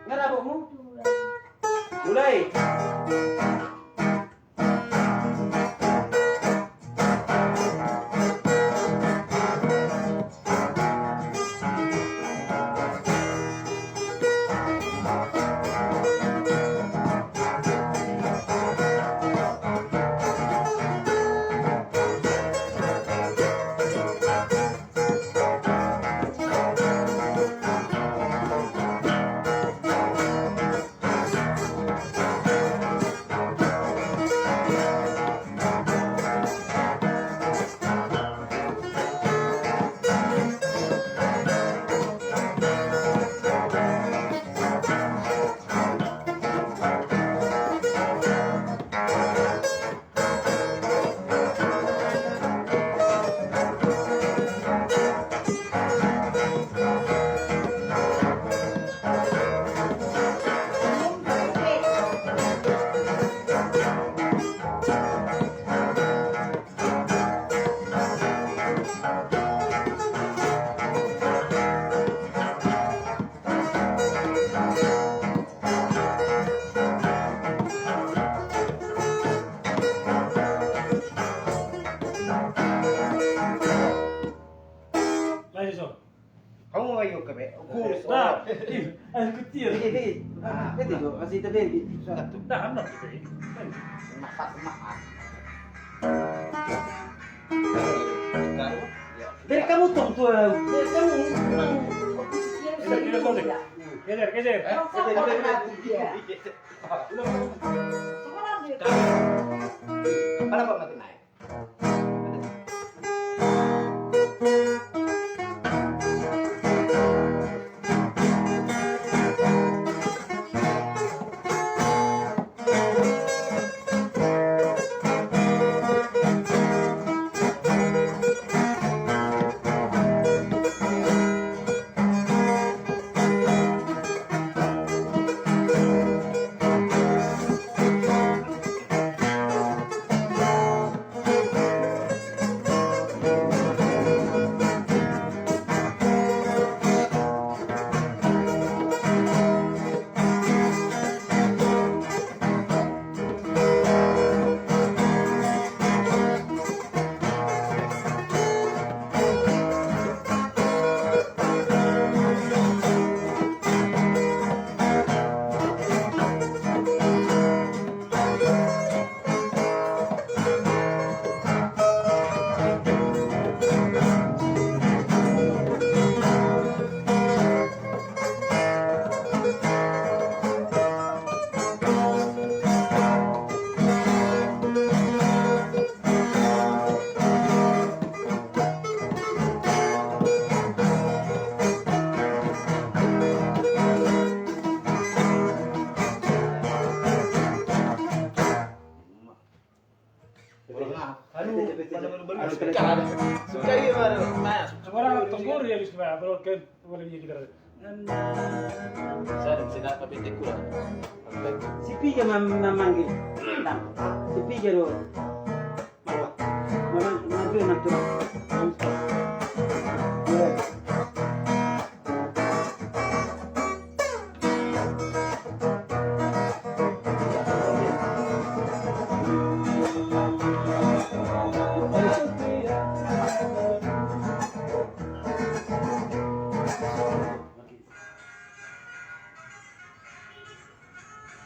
Ngarabokmu? Mulai. Kamu mau yuk ke be? Kurus. Nah, air kecil. Itu masih terjadi. Nah, anak ini. Dari kamu tuh, dari kamu. Kejar, kejar. Kenapa nggak naik? Sekarang tempur ya bisa kalau ke boleh kita. Saya tidak tapi kurang. Si Pija memanggil. Si Pija lo. Manggil natural.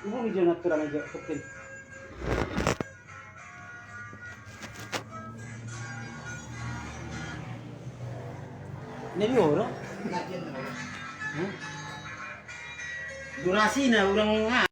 Ibu hijau natural aja, kecil. Ini dia orang. Durasi na orang